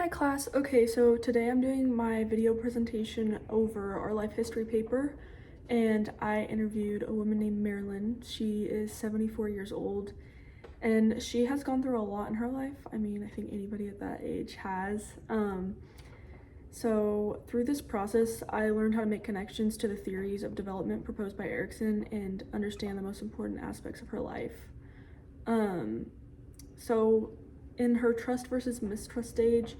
Hi class. Okay, so today I'm doing my video presentation over our life history paper, and I interviewed a woman named Marilyn. She is 74 years old, and she has gone through a lot in her life. I mean, I think anybody at that age has. So through this process, I learned how to make connections to the theories of development proposed by Erikson and understand the most important aspects of her life. So in her trust versus mistrust stage,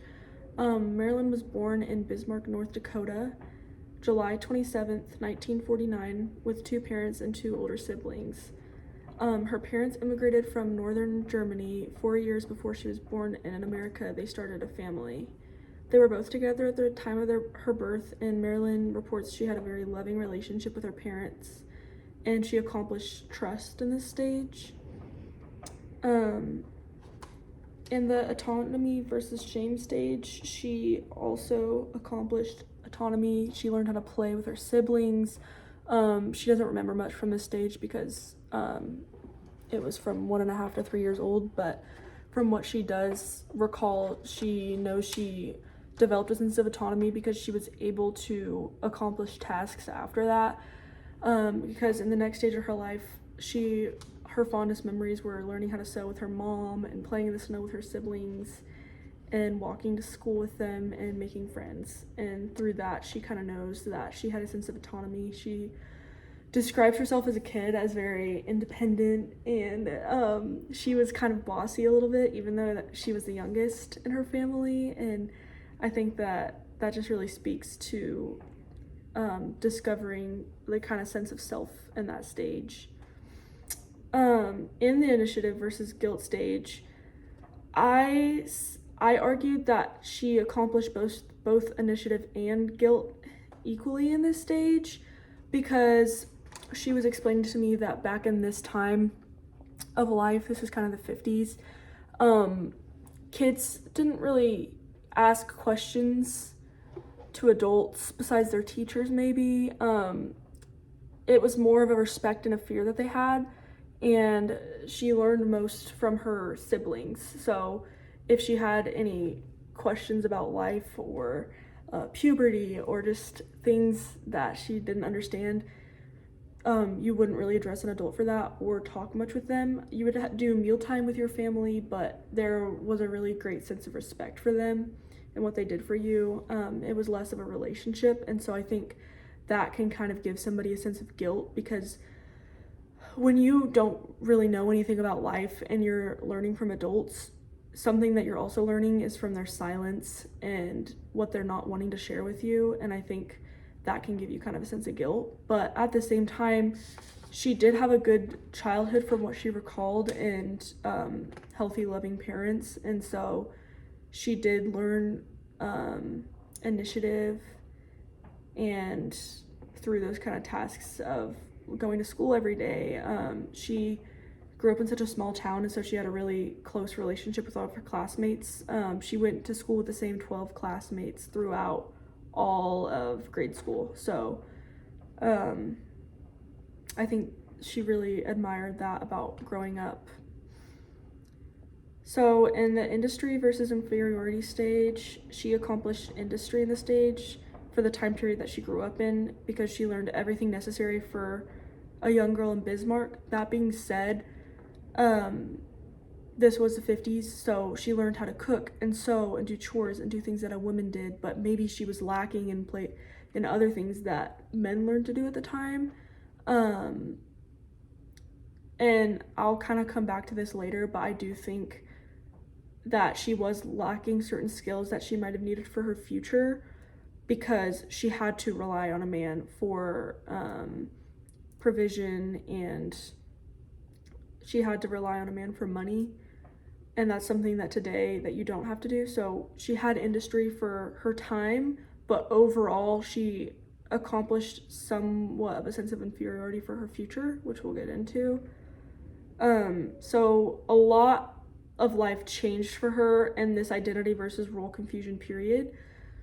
Marilyn was born in Bismarck, North Dakota, July 27th, 1949, with two parents and two older siblings. Her parents immigrated from northern Germany 4 years before she was born, and in America they started a family. They were both together at the time of her birth, and Marilyn reports she had a very loving relationship with her parents, and she accomplished trust in this stage. In the autonomy versus shame stage, she also accomplished autonomy. She learned how to play with her siblings. She doesn't remember much from this stage because it was from 1.5 to 3 years old, but from what she does recall, she knows she developed a sense of autonomy because she was able to accomplish tasks after that. Because in the next stage of her life, her fondest memories were learning how to sew with her mom and playing in the snow with her siblings and walking to school with them and making friends. And through that, she kind of knows that she had a sense of autonomy. She describes herself as a kid as very independent, and she was kind of bossy a little bit, even though that she was the youngest in her family. And I think that just really speaks to discovering the kind of sense of self in that stage. In the initiative versus guilt stage, I argued that she accomplished both initiative and guilt equally in this stage, because she was explaining to me that back in this time of life, this is kind of the 50s, kids didn't really ask questions to adults besides their teachers, maybe. It was more of a respect and a fear that they had, and she learned most from her siblings. So if she had any questions about life or puberty or just things that she didn't understand, you wouldn't really address an adult for that or talk much with them. You would do mealtime with your family, but there was a really great sense of respect for them and what they did for you. It was less of a relationship, and so I think that can kind of give somebody a sense of guilt, because when you don't really know anything about life and you're learning from adults, something that you're also learning is from their silence and what they're not wanting to share with you. And I think that can give you kind of a sense of guilt. But at the same time, she did have a good childhood from what she recalled, and healthy, loving parents. And so she did learn initiative, and through those kind of tasks of going to school every day. She grew up in such a small town, and so she had a really close relationship with all of her classmates. She went to school with the same 12 classmates throughout all of grade school. So I think she really admired that about growing up. So in the industry versus inferiority stage, she accomplished industry in the stage for the time period that she grew up in, because she learned everything necessary for a young girl in Bismarck. That being said, this was the 50s, so she learned how to cook and sew and do chores and do things that a woman did, but maybe she was lacking in other things that men learned to do at the time. And I'll kind of come back to this later, but I do think that she was lacking certain skills that she might have needed for her future, because she had to rely on a man for provision, and she had to rely on a man for money, and that's something that today that you don't have to do. So she had industry for her time, but overall she accomplished somewhat of a sense of inferiority for her future, which we'll get into. So a lot of life changed for her in this identity versus role confusion period.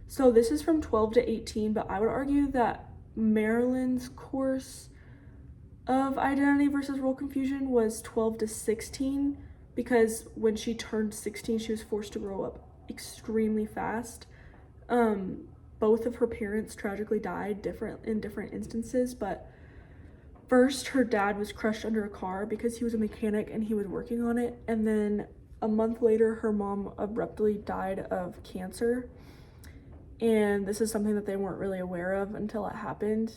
So this is from 12 to 18, but I would argue that Marilyn's course of identity versus role confusion was 12 to 16, because when she turned 16, she was forced to grow up extremely fast. Both of her parents tragically died in different instances, but first her dad was crushed under a car because he was a mechanic and he was working on it, and then a month later her mom abruptly died of cancer. And this is something that they weren't really aware of until it happened.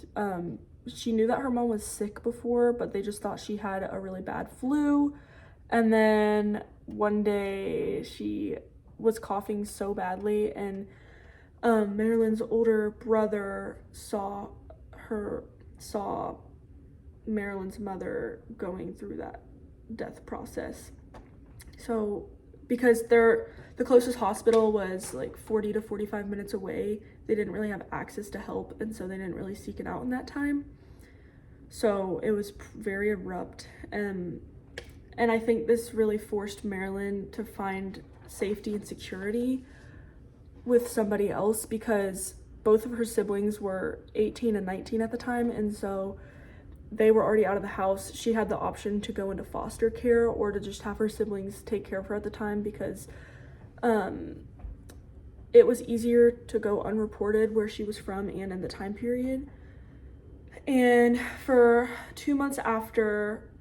She knew that her mom was sick before, but they just thought she had a really bad flu. And then one day she was coughing so badly, and Marilyn's older brother saw Marilyn's mother going through that death process. So because the closest hospital was like 40 to 45 minutes away, they didn't really have access to help, and so they didn't really seek it out in that time. So it was very abrupt, and I think this really forced Marilyn to find safety and security with somebody else, because both of her siblings were 18 and 19 at the time, and so they were already out of the house. She had the option to go into foster care or to just have her siblings take care of her at the time, because it was easier to go unreported where she was from and in the time period. And for 2 months after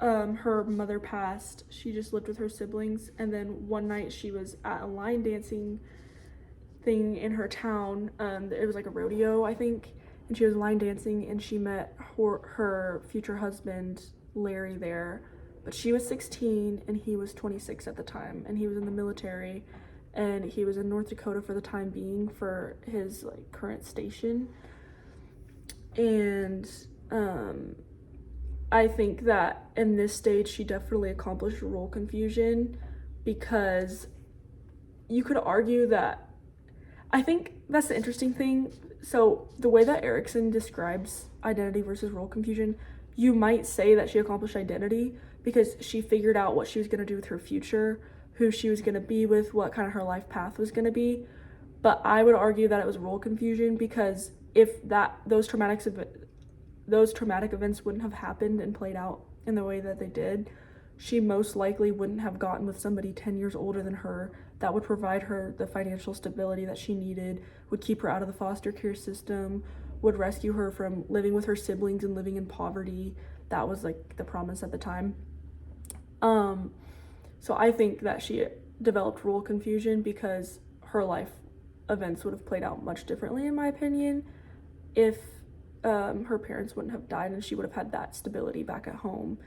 her mother passed, she just lived with her siblings. And then one night she was at a line dancing thing in her town. It was like a rodeo, I think, and she was line dancing, and she met her future husband Larry there. But she was 16 and he was 26 at the time, and he was in the military, and he was in North Dakota for the time being for his like current station. And I think that in this stage she definitely accomplished role confusion, because you could argue that, I think that's the interesting thing. So the way that Erikson describes identity versus role confusion, you might say that she accomplished identity because she figured out what she was going to do with her future, who she was going to be with, what kind of her life path was going to be. But I would argue that it was role confusion, because if those traumatic events wouldn't have happened and played out in the way that they did, she most likely wouldn't have gotten with somebody 10 years older than her that would provide her the financial stability that she needed, would keep her out of the foster care system, would rescue her from living with her siblings and living in poverty. That was like the promise at the time. So I think that she developed role confusion because her life events would have played out much differently, in my opinion, if her parents wouldn't have died and she would have had that stability back at home.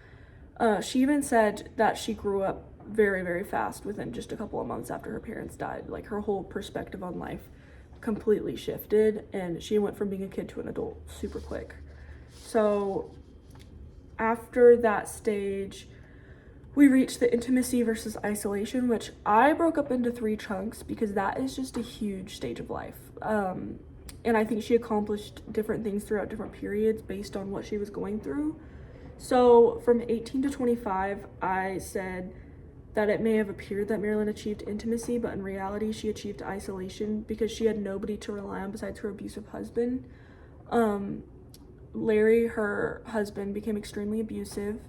She even said that she grew up very, very fast within just a couple of months after her parents died. Like, her whole perspective on life completely shifted, and she went from being a kid to an adult super quick. So after that stage, we reached the intimacy versus isolation, which I broke up into 3 chunks because that is just a huge stage of life. And I think she accomplished different things throughout different periods based on what she was going through. So from 18 to 25, I said that it may have appeared that Marilyn achieved intimacy, but in reality she achieved isolation because she had nobody to rely on besides her abusive husband. Larry, her husband, became extremely abusive,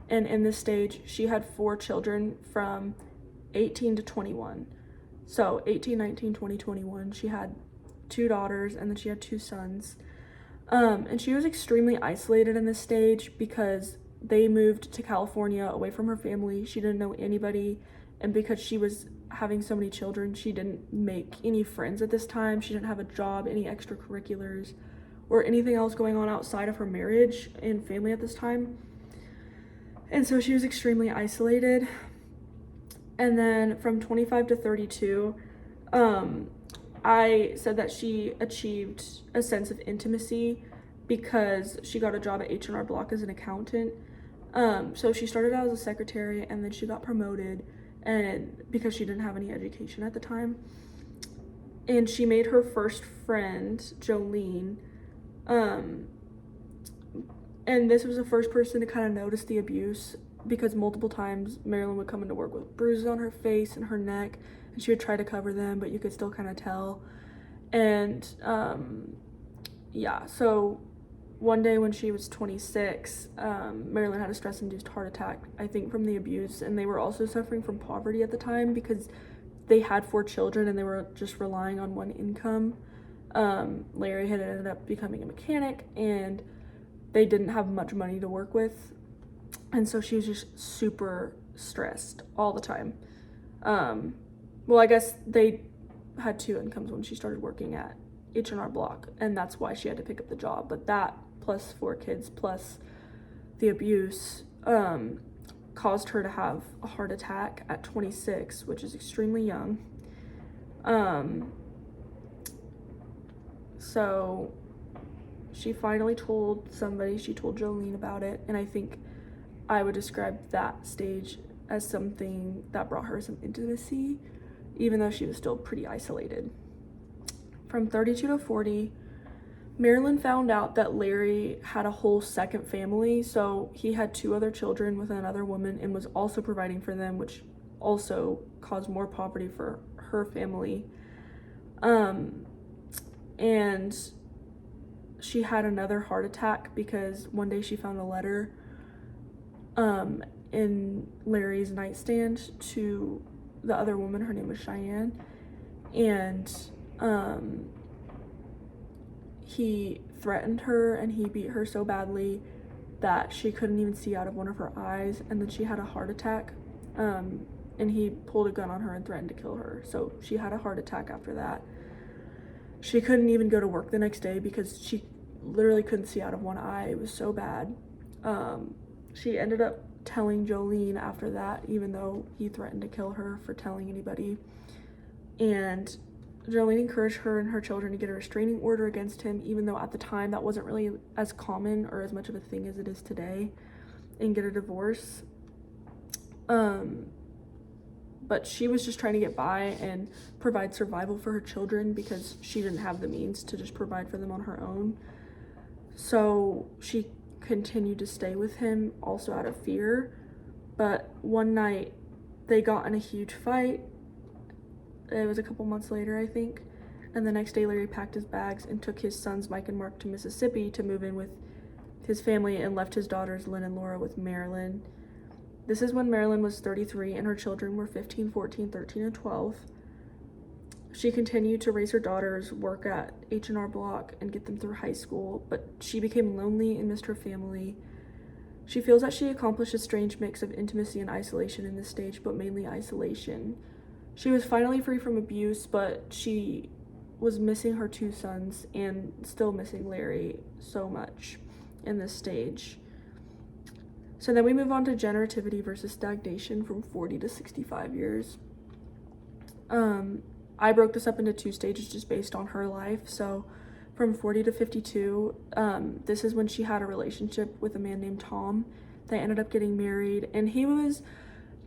and in this stage she had 4 children from 18 to 21. So 18, 19, 20, 21, she had 2 daughters, and then she had 2 sons. And she was extremely isolated in this stage because they moved to California away from her family. She didn't know anybody, and because she was having so many children, she didn't make any friends at this time. She didn't have a job, any extracurriculars, or anything else going on outside of her marriage and family at this time. And so she was extremely isolated. And then from 25 to 32, I said that she achieved a sense of intimacy because she got a job at H&R Block as an accountant. So she started out as a secretary, and then she got promoted, and because she didn't have any education at the time. And she made her first friend, Jolene. And this was the first person to kind of notice the abuse, because multiple times Marilyn would come into work with bruises on her face and her neck, and she would try to cover them, but you could still kind of tell. And so one day when she was 26, Marilyn had a stress-induced heart attack, I think from the abuse, and they were also suffering from poverty at the time because they had 4 children and they were just relying on one income. Larry had ended up becoming a mechanic and they didn't have much money to work with. And so she was just super stressed all the time. Well, I guess they had 2 incomes when she started working at H&R Block, and that's why she had to pick up the job. But that plus 4 kids plus the abuse caused her to have a heart attack at 26, which is extremely young. So she finally told somebody. She told Jolene about it, and I think I would describe that stage as something that brought her some intimacy, even though she was still pretty isolated. From 32 to 40, Marilyn found out that Larry had a whole second family, so he had 2 other children with another woman and was also providing for them, which also caused more poverty for her family. And she had another heart attack because one day she found a letter in Larry's nightstand to the other woman. Her name was Cheyenne, and he threatened her and he beat her so badly that she couldn't even see out of one of her eyes, and then she had a heart attack, and he pulled a gun on her and threatened to kill her. So she had a heart attack after that. She couldn't even go to work the next day because she literally couldn't see out of one eye. It was so bad. She ended up telling Jolene after that, even though he threatened to kill her for telling anybody. And Jolene encouraged her and her children to get a restraining order against him, even though at the time that wasn't really as common or as much of a thing as it is today, and get a divorce. But she was just trying to get by and provide survival for her children because she didn't have the means to just provide for them on her own. So she continued to stay with him also out of fear. But one night they got in a huge fight. It was a couple months later, I think. And the next day Larry packed his bags and took his sons Mike and Mark to Mississippi to move in with his family and left his daughters Lynn and Laura with Marilyn. This is when Marilyn was 33 and her children were 15, 14, 13, and 12. She continued to raise her daughters, work at H&R Block, and get them through high school, but she became lonely and missed her family. She feels that she accomplished a strange mix of intimacy and isolation in this stage, but mainly isolation. She was finally free from abuse, but she was missing her 2 sons and still missing Larry so much in this stage. So then we move on to generativity versus stagnation from 40 to 65 years. I broke this up into 2 stages just based on her life. So from 40 to 52, this is when she had a relationship with a man named Tom. They ended up getting married, and he was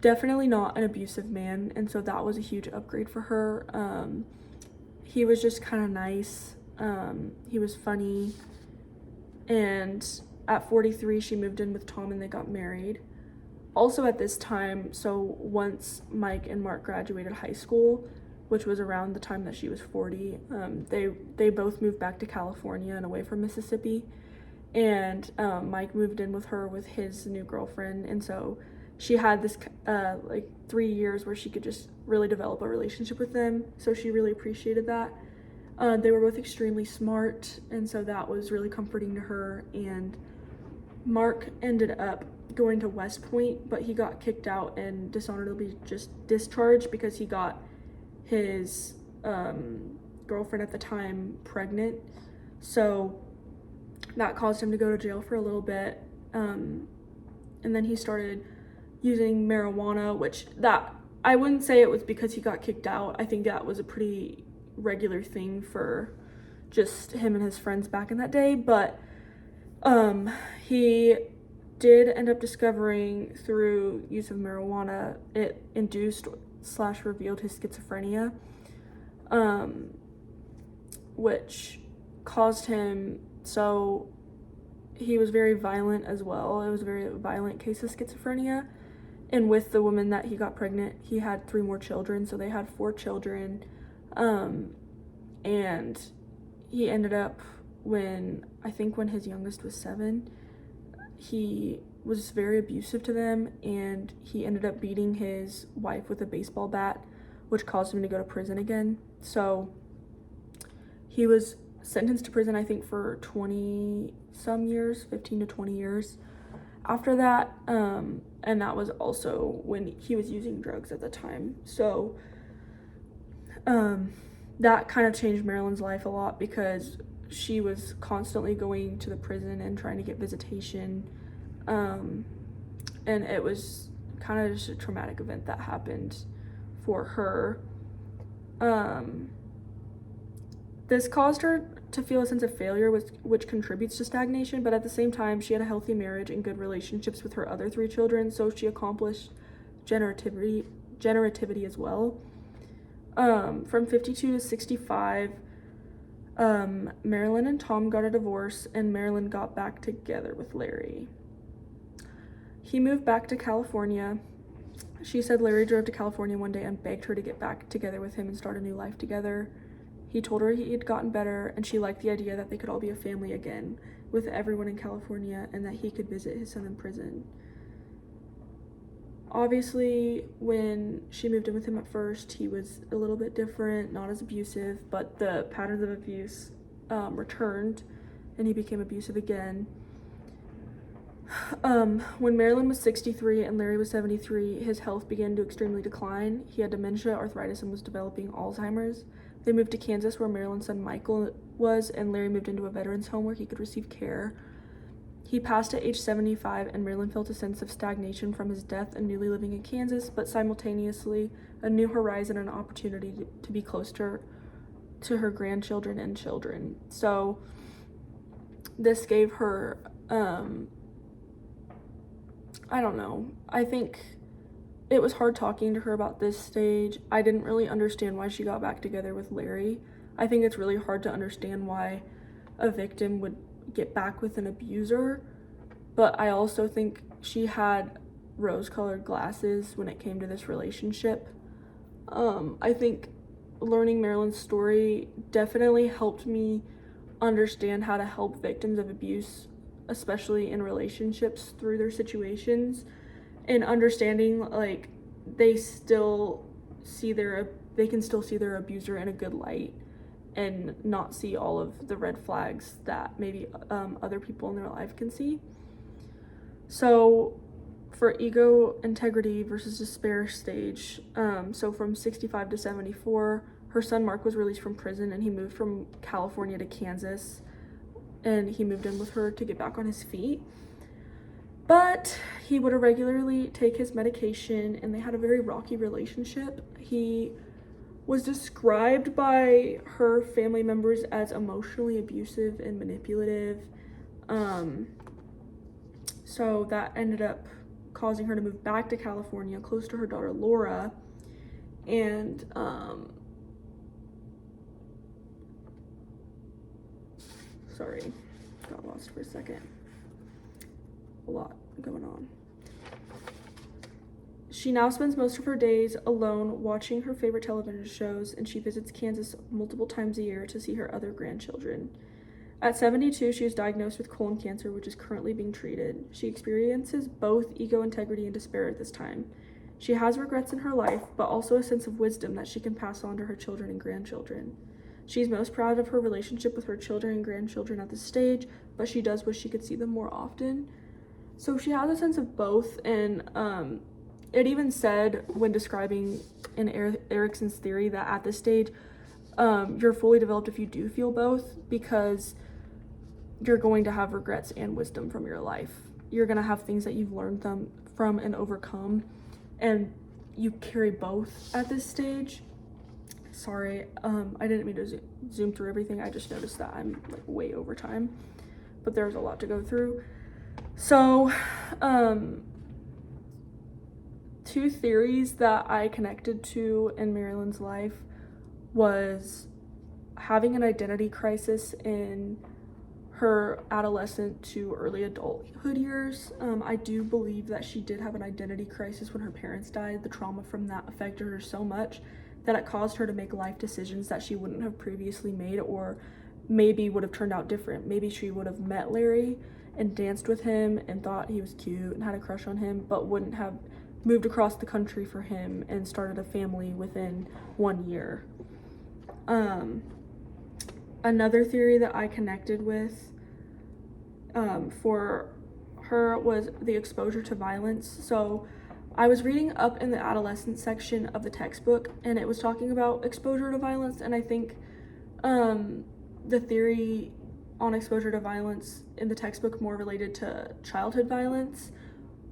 definitely not an abusive man, and so that was a huge upgrade for her. He was just kind of nice. He was funny, and at 43, she moved in with Tom and they got married. Also at this time, so once Mike and Mark graduated high school, which was around the time that she was 40, they both moved back to California and away from Mississippi. And Mike moved in with her with his new girlfriend, and so she had this 3 years where she could just really develop a relationship with them. So she really appreciated that. They were both extremely smart, and so that was really comforting to her. And Mark ended up going to West Point, but he got kicked out and dishonorably just discharged because he got his girlfriend at the time pregnant. So that caused him to go to jail for a little bit. And then he started using marijuana, which that I wouldn't say it was because he got kicked out. I think that was a pretty regular thing for just him and his friends back in that day. But he did end up discovering through use of marijuana, it induced / revealed his schizophrenia, which caused him, so he was very violent as well. It was a very violent case of schizophrenia. And with the woman that he got pregnant, he had 3 more children, so they had 4 children. And he ended up, when his youngest was 7, he was very abusive to them, and he ended up beating his wife with a baseball bat, which caused him to go to prison again. So he was sentenced to prison, I think, for 20 some years, 15 to 20 years after that. And that was also when he was using drugs at the time. So that kind of changed Marilyn's life a lot, because she was constantly going to the prison and trying to get visitation. And it was kind of just a traumatic event that happened for her. This caused her to feel a sense of failure, which contributes to stagnation, but at the same time, she had a healthy marriage and good relationships with her other 3 children, so she accomplished generativity as well. From 52 to 65, Marilyn and Tom got a divorce, and Marilyn got back together with Larry. He moved back to California. She said Larry drove to California one day and begged her to get back together with him and start a new life together. He told her he had gotten better, and she liked the idea that they could all be a family again with everyone in California, and that he could visit his son in prison. Obviously, when she moved in with him at first, he was a little bit different, not as abusive, but the patterns of abuse returned, and he became abusive again. When Marilyn was 63 and Larry was 73, his health began to extremely decline. He had dementia, arthritis, and was developing Alzheimer's. They moved to Kansas, where Marilyn's son Michael was, and Larry moved into a veteran's home where he could receive care. He passed at age 75, and Marilyn felt a sense of stagnation from his death and newly living in Kansas, but simultaneously a new horizon and an opportunity to be close to her grandchildren and children. So this gave her, I don't know, I think it was hard talking to her about this stage. I didn't really understand why she got back together with Larry. I think it's really hard to understand why a victim would get back with an abuser, but I also think she had rose-colored glasses when it came to this relationship. I think learning Marilyn's story definitely helped me understand how to help victims of abuse, especially in relationships, through their situations, and understanding like they can still see their abuser in a good light and not see all of the red flags that maybe other people in their life can see. So for ego, integrity versus despair stage, so from 65 to 74, her son Mark was released from prison, and he moved from California to Kansas, and he moved in with her to get back on his feet. But he would irregularly take his medication, and they had a very rocky relationship. He was described by her family members as emotionally abusive and manipulative. So that ended up causing her to move back to California, close to her daughter Laura. And sorry, got lost for a second. A lot going on. She now spends most of her days alone watching her favorite television shows, and she visits Kansas multiple times a year to see her other grandchildren. At 72, she is diagnosed with colon cancer, which is currently being treated. She experiences both ego, integrity, and despair at this time. She has regrets in her life, but also a sense of wisdom that she can pass on to her children and grandchildren. She's most proud of her relationship with her children and grandchildren at this stage, but she does wish she could see them more often. So she has a sense of both, and it even said when describing in Erikson's theory that at this stage, you're fully developed if you do feel both, because you're going to have regrets and wisdom from your life. You're going to have things that you've learned from and overcome, and you carry both at this stage. Sorry, I didn't mean to zoom through everything. I just noticed that I'm like way over time, but there's a lot to go through. So, 2 theories that I connected to in Marilyn's life was having an identity crisis in her adolescent to early adulthood years. I do believe that she did have an identity crisis when her parents died. The trauma from that affected her so much that it caused her to make life decisions that she wouldn't have previously made, or maybe would have turned out different. Maybe she would have met Larry and danced with him and thought he was cute and had a crush on him, but wouldn't have moved across the country for him and started a family within 1 year. Another theory that I connected with for her was the exposure to violence. So I was reading up in the adolescent section of the textbook, and it was talking about exposure to violence, and I think the theory on exposure to violence in the textbook more related to childhood violence.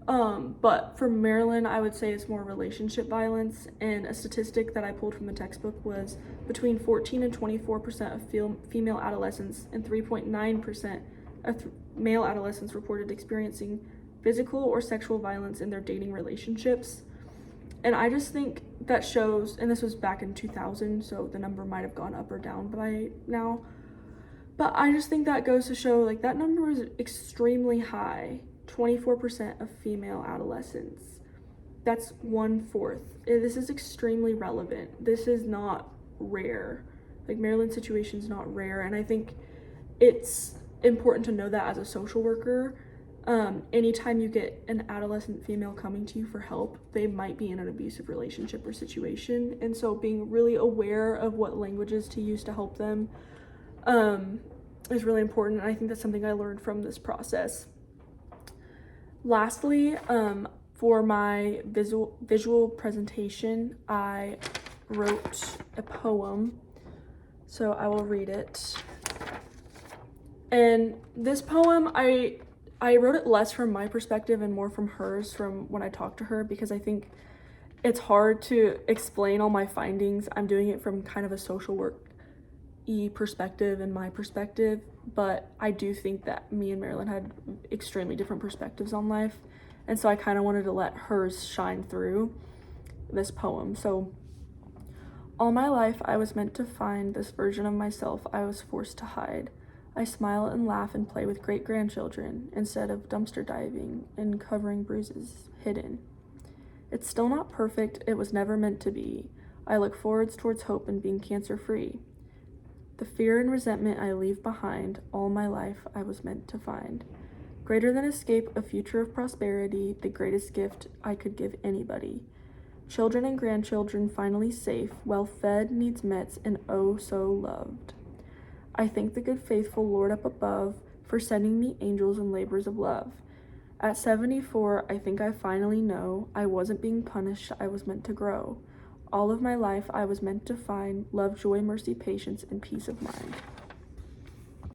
But for Marilyn, I would say it's more relationship violence, and a statistic that I pulled from the textbook was between 14 and 24% of female adolescents and 3.9% of male adolescents reported experiencing physical or sexual violence in their dating relationships. And I just think that shows, and this was back in 2000, so the number might have gone up or down by now, but I just think that goes to show, like, that number is extremely high. 24% of female adolescents. That's 1/4. This is extremely relevant. This is not rare. Like, Marilyn's situation is not rare, and I think it's important to know that as a social worker. Anytime you get an adolescent female coming to you for help, they might be in an abusive relationship or situation, and so being really aware of what languages to use to help them is really important, and I think that's something I learned from this process. Lastly, for my visual presentation, I wrote a poem, so I will read it. And this poem, I wrote it less from my perspective and more from hers, from when I talked to her, because I think it's hard to explain all my findings. I'm doing it from kind of a social work-y perspective and my perspective, but I do think that me and Marilyn had extremely different perspectives on life, and so I kind of wanted to let hers shine through this poem. So, all my life I was meant to find this version of myself I was forced to hide. I smile and laugh and play with great-grandchildren instead of dumpster diving and covering bruises hidden. It's still not perfect, it was never meant to be. I look forwards towards hope and being cancer-free. The fear and resentment I leave behind, all my life I was meant to find. Greater than escape, a future of prosperity, the greatest gift I could give anybody. Children and grandchildren finally safe, well-fed, needs met, and oh so loved. I thank the good faithful Lord up above for sending me angels and labors of love. At 74, I think I finally know I wasn't being punished, I was meant to grow. All of my life I was meant to find love, joy, mercy, patience, and peace of mind.